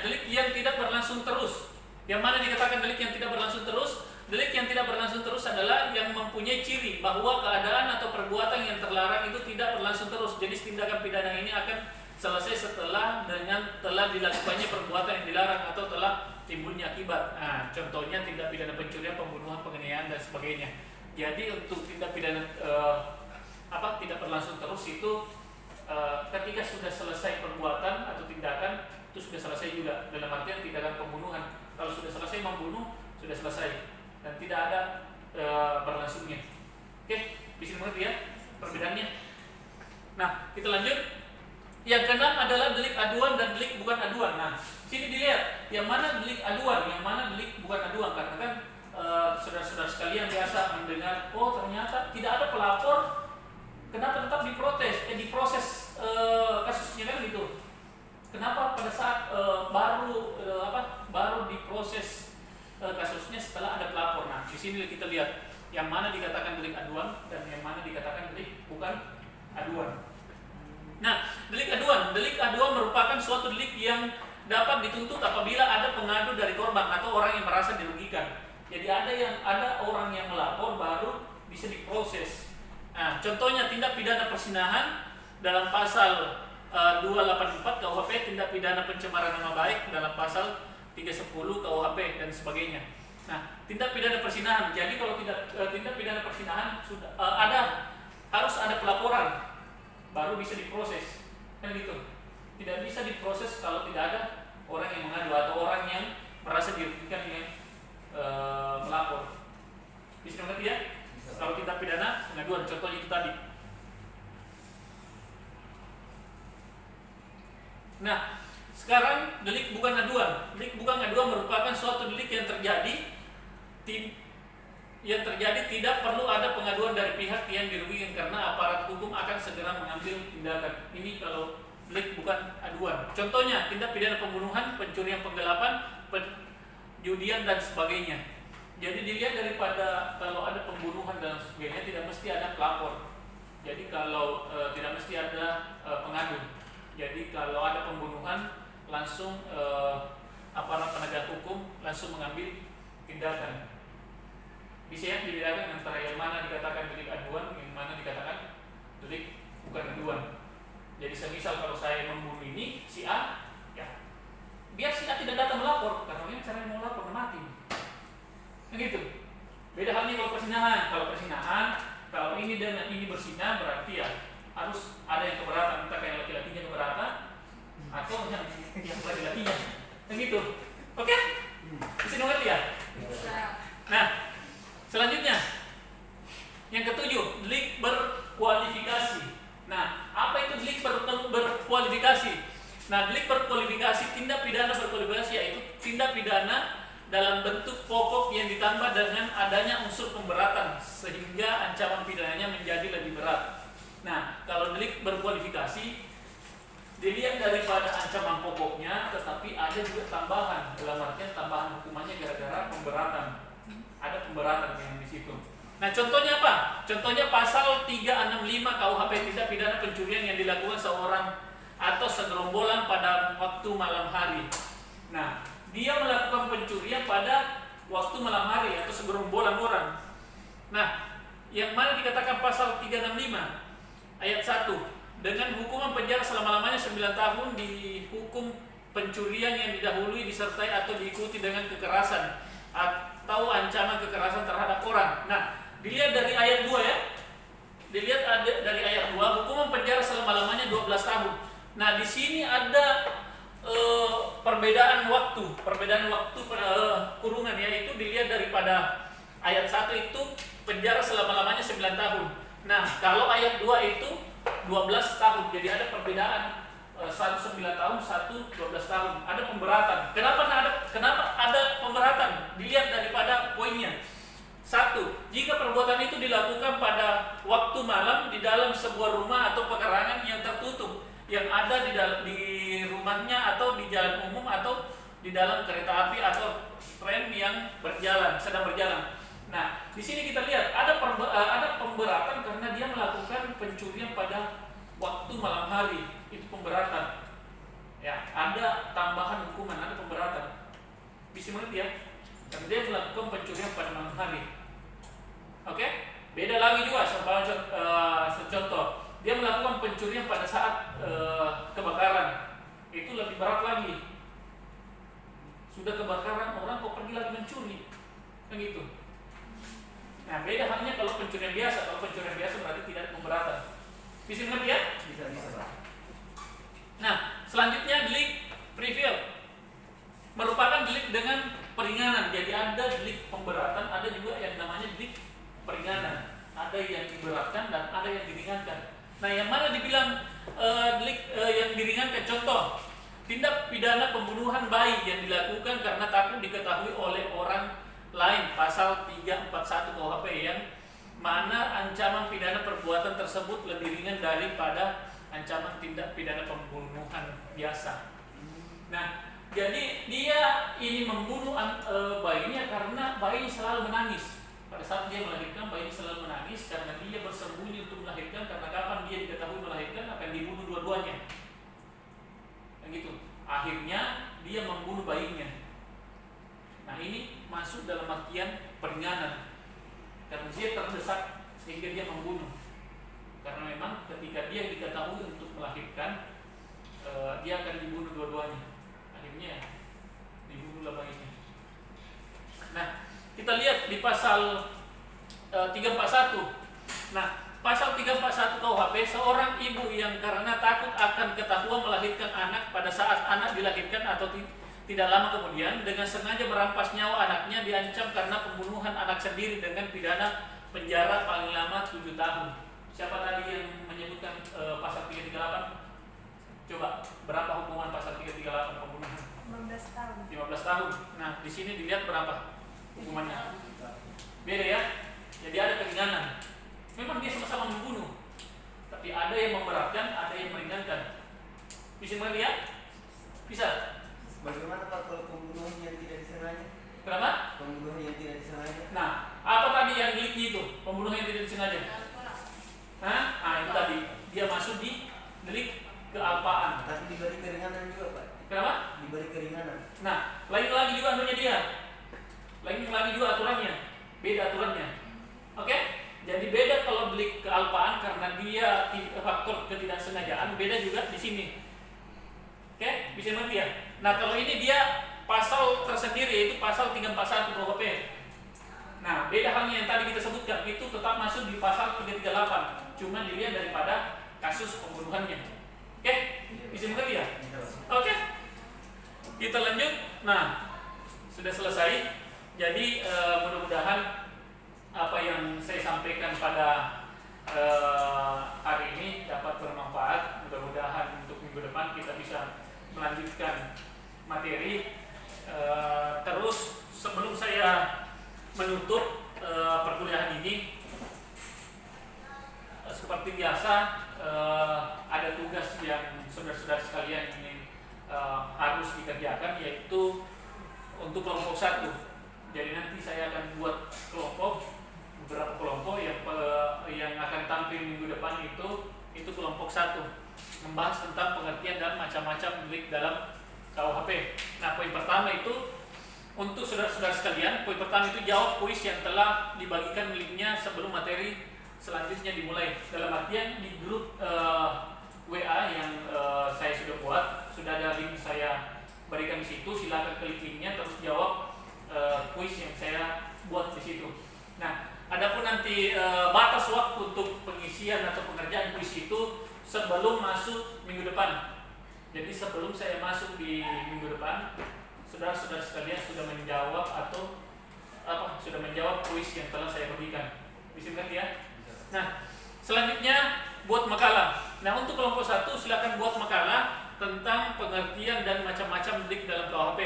delik yang tidak berlangsung terus. Yang mana dikatakan delik yang tidak berlangsung terus? Delik yang tidak berlangsung terus adalah yang mempunyai ciri bahwa keadaan atau perbuatan yang terlarang itu tidak berlangsung terus. Jadi tindakan pidana ini akan selesai setelah telah dilakukannya perbuatan yang dilarang atau telah timbulnya akibat. Nah, contohnya tindak pidana pencurian, pembunuhan, penganiayaan dan sebagainya. Jadi untuk tindak pidana tidak berlangsung terus itu ketika sudah selesai perbuatan atau tindakan itu sudah selesai juga. Dalam artian tindakan pembunuhan, kalau sudah selesai membunuh sudah selesai dan tidak ada berlangsungnya. Oke, bisa mengerti ya perbedaannya. Nah, kita lanjut. Yang keenam adalah delik aduan dan delik bukan aduan. Nah, sini dilihat yang mana delik aduan, yang mana delik bukan aduan. Karena kan saudara-saudara sekalian biasa mendengar, oh ternyata tidak ada pelapor, kenapa tetap diproses kasusnya kan gitu. Kenapa pada saat baru diproses kasusnya setelah ada pelapor. Nah, di sini kita lihat yang mana dikatakan delik aduan dan yang mana dikatakan delik bukan aduan. Nah, delik aduan merupakan suatu delik yang dapat dituntut apabila ada pengadu dari korban atau orang yang merasa dirugikan. Jadi ada orang yang melapor baru bisa diproses. Nah, contohnya tindak pidana persinahan dalam pasal 284 KUHP, tindak pidana pencemaran nama baik dalam pasal 310 KUHP dan sebagainya. Nah, tindak pidana persinahan. Jadi kalau tindak pidana persinahan sudah harus ada pelaporan baru bisa diproses. Kan gitu. Tidak bisa diproses kalau tidak ada orang yang mengadu atau orang yang merasa dirugikan dengan melapor. Bisa mengerti ya? Kalau tindak pidana pengaduan, contohnya itu tadi. Nah, sekarang delik bukan aduan. Delik bukan aduan merupakan suatu delik yang terjadi tidak perlu ada pengaduan dari pihak yang dirugikan karena aparat hukum akan segera mengambil tindakan. Ini kalau delik bukan aduan. Contohnya tindak pidana pembunuhan, pencurian, penggelapan, penjudian dan sebagainya. Jadi dilihat daripada kalau ada pembunuhan dan sebagainya tidak mesti ada pelapor. Jadi kalau tidak mesti ada pengadu. Jadi kalau ada pembunuhan langsung aparat penegak hukum langsung mengambil tindakan. Bisa ya dibedakan antara yang mana dikatakan delik aduan, yang mana dikatakan delik bukan aduan. Jadi semisal kalau saya membunuh ini si A, ya biar si A tidak datang melapor karena ini cara mau lapor mati. Begitu. Beda halnya kalau persinahan. Kalau persinahan kalau ini dengan ini berzina berarti ya harus ada yang keberatan, entah kayak laki-lakinya keberatan atau yang laki-lakinya, begitu. Oke? Bisa ngerti ya? Nah, selanjutnya yang ketujuh, delik berkualifikasi. Nah, apa itu delik berkualifikasi? Nah, delik berkualifikasi, tindak pidana berkualifikasi yaitu tindak pidana dalam bentuk pokok yang ditambah dengan adanya unsur pemberatan sehingga ancaman pidananya menjadi lebih berat. Nah, kalau delik berkualifikasi dilihat daripada ancaman pokoknya, tetapi ada juga tambahan, dalam artian tambahan hukumannya gara-gara pemberatan. Ada pemberatan yang di situ. Nah, contohnya apa? Contohnya pasal 365 KUHP, tindak pidana pencurian yang dilakukan seorang atau segerombolan pada waktu malam hari. Nah, dia melakukan pencurian pada waktu malam hari atau segerombolan orang. Nah, yang mana dikatakan pasal 365 ayat 1, dengan hukuman penjara selama-lamanya 9 tahun dihukum pencurian yang didahului disertai atau diikuti dengan kekerasan atau ancaman kekerasan terhadap orang. Nah, dilihat dari ayat 2 ya. Dilihat ada dari ayat 2, hukuman penjara selama-lamanya 12 tahun. Nah, di sini ada perbedaan waktu kurungan ya, itu dilihat daripada ayat 1 itu penjara selama-lamanya 9 tahun. Nah, kalau ayat 2 itu 12 tahun. Jadi ada perbedaan, satu 9 tahun, satu 12 tahun. Ada pemberatan. Kenapa ada pemberatan? Dilihat daripada poinnya. 1. Jika perbuatan itu dilakukan pada waktu malam di dalam sebuah rumah atau pekarangan yang tertutup, yang ada di rumahnya atau di jalan umum atau di dalam kereta api atau tren yang sedang berjalan. Nah, di sini kita lihat ada pemberatan karena dia melakukan pencurian pada waktu malam hari, itu pemberatan. Ya, ada tambahan hukuman, ada pemberatan. Bisa mengerti ya? Karena dia melakukan pencurian pada malam hari. Oke? Beda lagi juga, contoh. Dia melakukan pencurian pada saat kebakaran. Itu lebih berat lagi. Sudah kebakaran, orang kok pergi lagi mencuri. Kan gitu. Nah, beda halnya kalau pencurian biasa. Kalau pencurian biasa berarti tidak ada pemberatan. Bisa mengerti ya? Bisa, Pak. Nah, selanjutnya delik trivial. Merupakan delik dengan peringanan. Jadi ada delik pemberatan, ada juga yang namanya delik peringanan. Ada yang diberatkan dan ada yang diringankan. Nah, yang mana dibilang delik yang diringankan? Contoh, tindak pidana pembunuhan bayi yang dilakukan karena takut diketahui oleh orang lain, pasal 341 KUHP, yang mana ancaman pidana perbuatan tersebut lebih ringan daripada ancaman tindak pidana pembunuhan biasa. Nah, jadi dia ini membunuh bayinya karena bayi selalu menangis. Pada saat dia melahirkan, bayi selalu menangis karena dia bersembunyi untuk melahirkan, karena kapan dia diketahui melahirkan akan dibunuh dua-duanya. Yang gitu. Akhirnya dia membunuh bayinya. Nah, ini masuk dalam artian peringanan. Karena dia terdesak sehingga dia membunuh. Karena memang ketika dia diketahui untuk melahirkan, dia akan dibunuh dua-duanya. Akhirnya dibunuhlah bayinya. Nah, kita lihat di pasal 341. Nah, pasal 341 KUHP, seorang ibu yang karena takut akan ketahuan melahirkan anak pada saat anak dilahirkan atau tidak lama kemudian dengan sengaja merampas nyawa anaknya diancam karena pembunuhan anak sendiri dengan pidana penjara paling lama 7 tahun. Siapa tadi yang menyebutkan pasal 338? Coba, berapa hukuman pasal 338 pembunuhan? 15 tahun. 15 tahun. Nah, di sini dilihat berapa hukumannya? Beda ya. Jadi ada keringanan. Memang dia sama-sama membunuh, tapi ada yang memberatkan, ada yang meringankan. Bisa melihat? Bisa. Bagaimana Pak kalau pembunuhan yang tidak disengaja? Kenapa? Pembunuhan yang tidak disengaja. Nah, apa tadi yang deliknya itu? Pembunuhan yang tidak disengaja. Hah? Nah, itu tadi. Dia masuk di delik kealpaan. Tapi diberi keringanan juga, Pak. Kenapa? Diberi keringanan. Nah, lain lagi juga anunya dia. Lain lagi juga aturannya. Beda aturannya. Oke? Jadi beda kalau delik kealpaan karena dia faktor ketidaksengajaan, beda juga di sini. Oke? Bisa ngerti ya? Nah, kalau ini dia pasal tersendiri, yaitu pasal 341 KUHP. Nah, beda halnya yang tadi kita sebutkan, itu tetap masuk di pasal 338, cuma dilihat daripada kasus pembunuhannya. Oke? Bisa mengerti ya? Oke? Kita lanjut. Nah, sudah selesai. Jadi mudah-mudahan apa yang saya sampaikan pada hari ini dapat bermanfaat. Mudah-mudahan untuk minggu depan kita bisa melanjutkan materi. Terus sebelum saya menutup perkuliahan ini, seperti biasa ada tugas yang saudara-saudara sekalian ini harus dikerjakan, yaitu untuk kelompok 1. Jadi nanti saya akan buat beberapa kelompok yang akan tampil minggu depan itu kelompok 1, membahas tentang pengertian dan macam-macam delik dalam KUHP. Nah, poin pertama itu untuk saudara-saudara sekalian, poin pertama itu jawab kuis yang telah dibagikan linknya sebelum materi selanjutnya dimulai. Dalam artian di grup WA yang saya sudah buat, sudah ada link saya berikan di situ. Silakan klik linknya terus jawab kuis yang saya buat di situ. Nah, adapun nanti batas waktu untuk pengisian atau pengerjaan kuis itu sebelum masuk minggu depan. Jadi sebelum saya masuk di minggu depan, saudara-saudara sekalian sudah menjawab sudah menjawab kuis yang telah saya berikan. Bisa mengerti ya? Nah, selanjutnya buat makalah. Nah, untuk kelompok 1 silakan buat makalah tentang pengertian dan macam-macam delik dalam KUHP.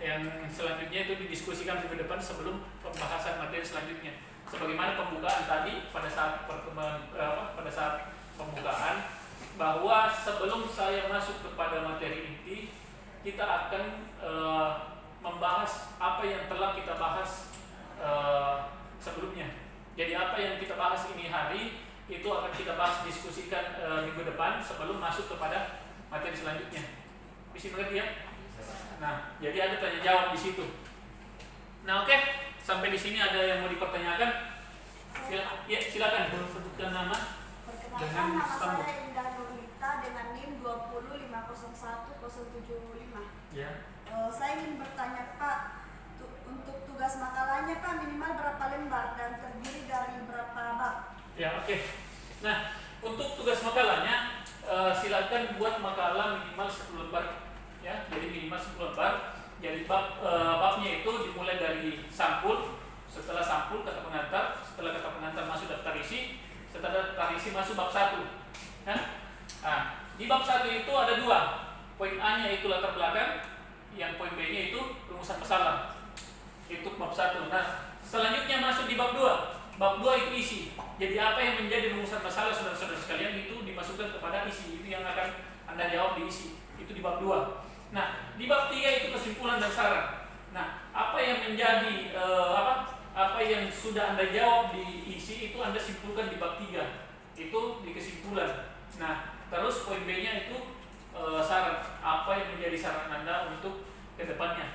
Yang selanjutnya itu didiskusikan minggu depan sebelum pembahasan materi selanjutnya. Sebagaimana pembukaan tadi pada saat pembukaan, bahwa sebelum saya masuk kepada materi inti, kita akan membahas apa yang telah kita bahas sebelumnya. Jadi apa yang kita bahas ini hari itu akan kita bahas diskusikan minggu depan sebelum masuk kepada materi selanjutnya. Bisa mengerti ya? Nah, jadi ada tanya jawab di situ. Nah, oke. Sampai di sini ada yang mau dipertanyakan? Silakan sebutkan nama. Perkenalkan, nama saya Indah Nurlita dengan NIM 205010075. Ya. Saya ingin bertanya, Pak, untuk tugas makalahnya Pak minimal berapa lembar dan terdiri dari berapa bab? Ya, oke. Nah, untuk tugas makalahnya silakan buat makalah minimal 10 lembar. Ya, jadi minimal 10 lembar. Jadi babnya itu dimulai dari sampul. Setelah sampul kata pengantar, setelah kata pengantar masuk daftar isi, setelah daftar isi masuk bab 1. Nah, di bab 1 itu ada 2. Poin A-nya itu latar belakang, yang poin B-nya itu rumusan masalah. Itu bab 1. Nah, selanjutnya masuk di bab 2. Bab 2 itu isi. Jadi apa yang menjadi rumusan masalah saudara-saudara sekalian itu dimasukkan kepada isi. Itu yang akan Anda jawab di isi. Itu di bab 2. Nah, di bab 3 itu kesimpulan dan saran. Nah, apa yang menjadi apa yang sudah Anda jawab di isi itu Anda simpulkan di bab 3. Itu di kesimpulan. Nah, terus poin B-nya itu saran. Apa yang menjadi saran Anda untuk ke depannya.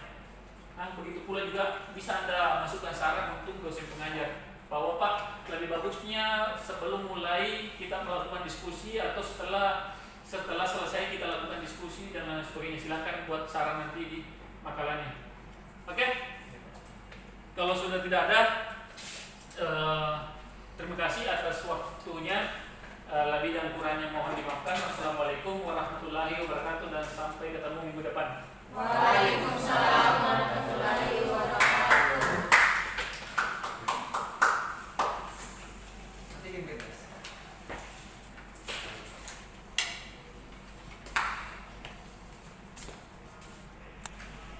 Nah, begitu pula juga bisa Anda masukkan saran untuk dosen pengajar. Bahwa Pak, lebih bagusnya sebelum mulai kita melakukan diskusi atau setelah selesai kita lakukan diskusi dan lain sebagainya. Silakan buat saran nanti di makalahnya. Oke? Kalau sudah tidak ada, terima kasih atas waktunya. Lebih dan kurangnya mohon dimaafkan. Assalamualaikum warahmatullahi wabarakatuh dan sampai ketemu minggu depan. Waalaikumsalam warahmatullahi wabarakatuh. Sedikit